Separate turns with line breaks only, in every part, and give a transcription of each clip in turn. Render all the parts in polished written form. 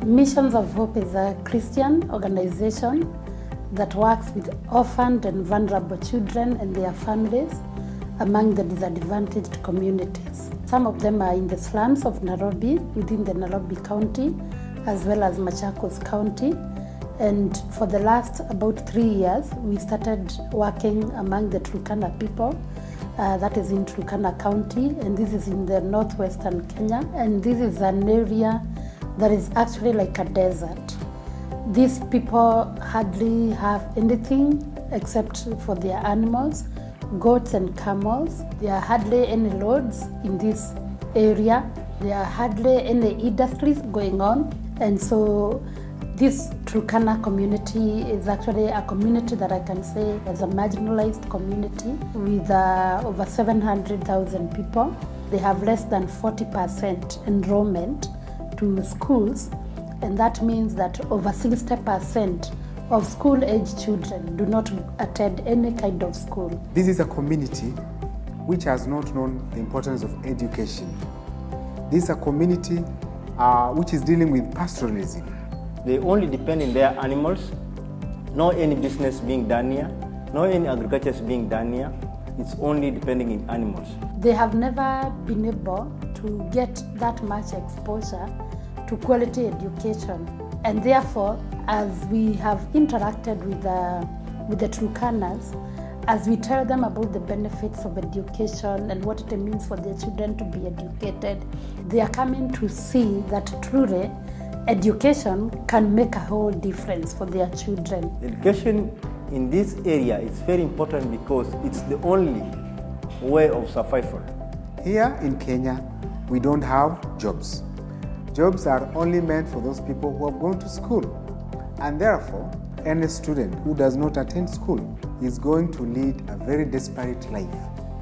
Missions of Hope is a Christian organization that works with orphaned and vulnerable children and their families among the disadvantaged communities. Some of them are in the slums of Nairobi, within the Nairobi County, as well as Machakos County. And for the last about 3 years, we started working among the Turkana people. That is in Turkana County, and this is in the northwestern Kenya. And this is an area that is actually like a desert. These people hardly have anything except for their animals, goats and camels. There are hardly any roads in this area. There are hardly any industries going on. And so this Turkana community is actually a community that I can say is a marginalized community with over 700,000 people. They have less than 40% enrollment to schools, and that means that over 60% of school-age children do not attend any kind of school.
This is a community which has not known the importance of education. This is a community which is dealing with pastoralism.
They only depend on their animals, no any business being done here, no any agriculture is being done here. It's only depending on animals.
They have never been able to get that much exposure to quality education. And therefore, as we have interacted with the Turkanas, as we tell them about the benefits of education and what it means for their children to be educated, they are coming to see that truly education can make a whole difference for their children.
Education in this area is very important because it's the only way of survival.
Here in Kenya, we don't have jobs. Jobs are only meant for those people who have gone to school. And therefore, any student who does not attend school is going to lead a very desperate life.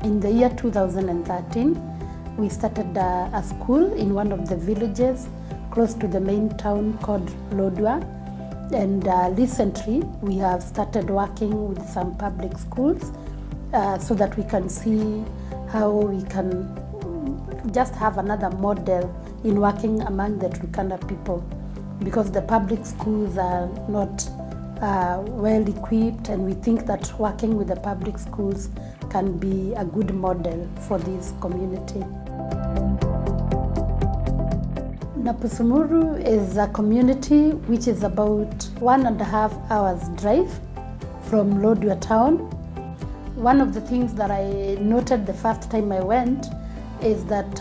In
the year 2013, we started a school in one of the villages close to the main town called Lodwar. And recently, we have started working with some public schools so that we can see how we can just have another model in working among the Turkana people, because the public schools are not well equipped, and we think that working with the public schools can be a good model for this community. Napusimoru is a community which is about 1.5 hours drive from Lodwar town. One of the things that I noted the first time I went is that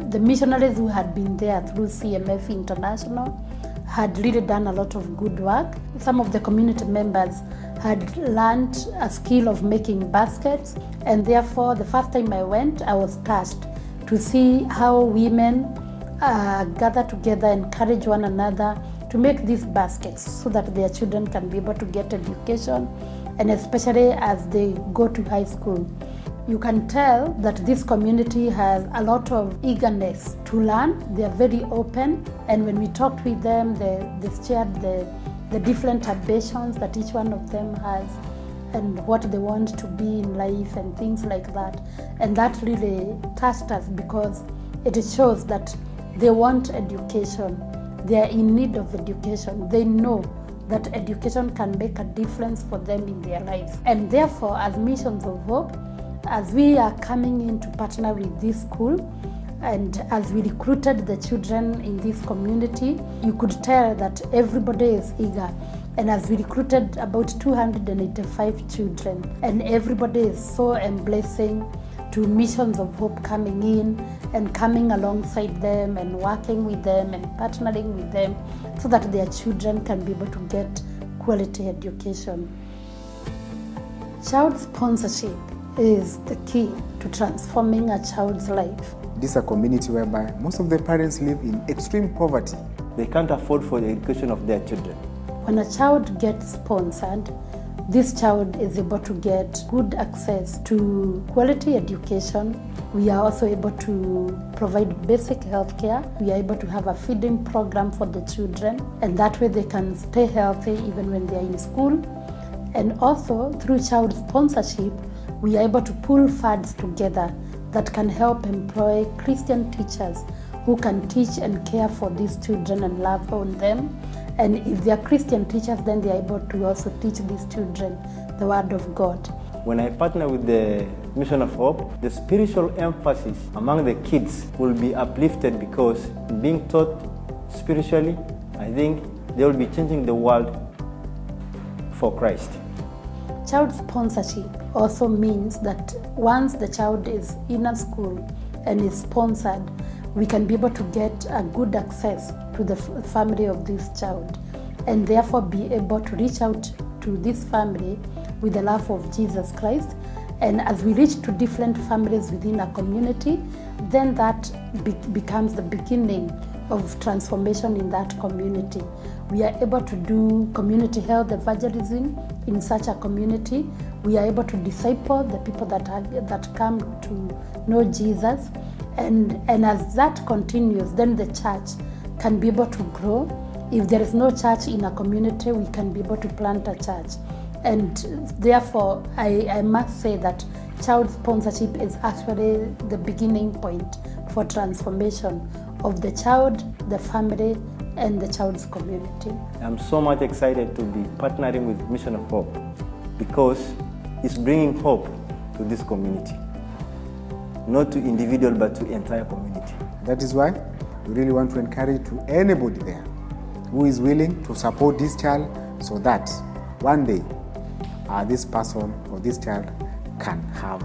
the missionaries who had been there through CMF International had really done a lot of good work. Some of the community members had learned a skill of making baskets, and therefore the first time I went, I was touched to see how women gather together, encourage one another to make these baskets so that their children can be able to get education, and especially as they go to high school. You can tell that this community has a lot of eagerness to learn. They are very open, and when we talked with them, they shared the different ambitions that each one of them has and what they want to be in life and things like that. And that really touched us because it shows that they want education. They are in need of education. They know that education can make a difference for them in their lives. And therefore, as Missions of Hope, as we are coming in to partner with this school, and as we recruited the children in this community, you could tell that everybody is eager. And as we recruited about 285 children, and everybody is so embracing to Missions of Hope coming in and coming alongside them and working with them and partnering with them so that their children can be able to get quality education. Child sponsorship is the key to transforming a child's life.
This is a community whereby most of the parents live in extreme poverty.
They can't afford for the education of their children.
When a child gets sponsored, this child is able to get good access to quality education. We are also able to provide basic health care. We are able to have a feeding program for the children, and that way they can stay healthy even when they are in school. And also, through child sponsorship, we are able to pull funds together that can help employ Christian teachers who can teach and care for these children and love on them. And if they are Christian teachers, then they are able to also teach these children the Word of God.
When I partner with the Mission of Hope, the spiritual emphasis among the kids will be uplifted, because being taught spiritually, I think they will be changing the world for Christ.
Child sponsorship also means that once the child is in a school and is sponsored, we can be able to get a good access to the family of this child, and therefore be able to reach out to this family with the love of Jesus Christ. And as we reach to different families within a community, then that becomes the beginning of transformation in that community. We are able to do community health evangelism in such a community. We are able to disciple the people that come to know Jesus. And as that continues, then the church can be able to grow. If there is no church in a community, we can be able to plant a church. And therefore, I must say that child sponsorship is actually the beginning point for transformation of the child, the family, and the child's community. I'm
so much excited to be partnering with Mission of Hope, because it's bringing hope to this community. Not to individual, but to entire community.
That is why we really want to encourage to anybody there who is willing to support this child, so that one day this person or this child can have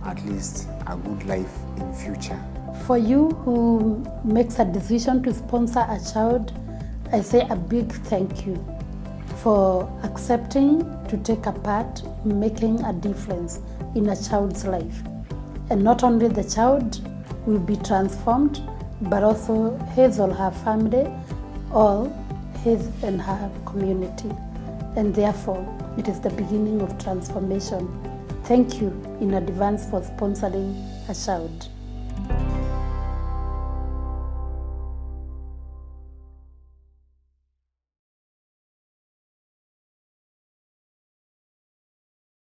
at least a good life in future.
For you who makes a decision to sponsor a child, I say a big thank you for accepting to take a part in making a difference in a child's life. And not only the child will be transformed, but also his or her family, all his and her community. And therefore, it is the beginning of transformation. Thank you in advance for sponsoring a child.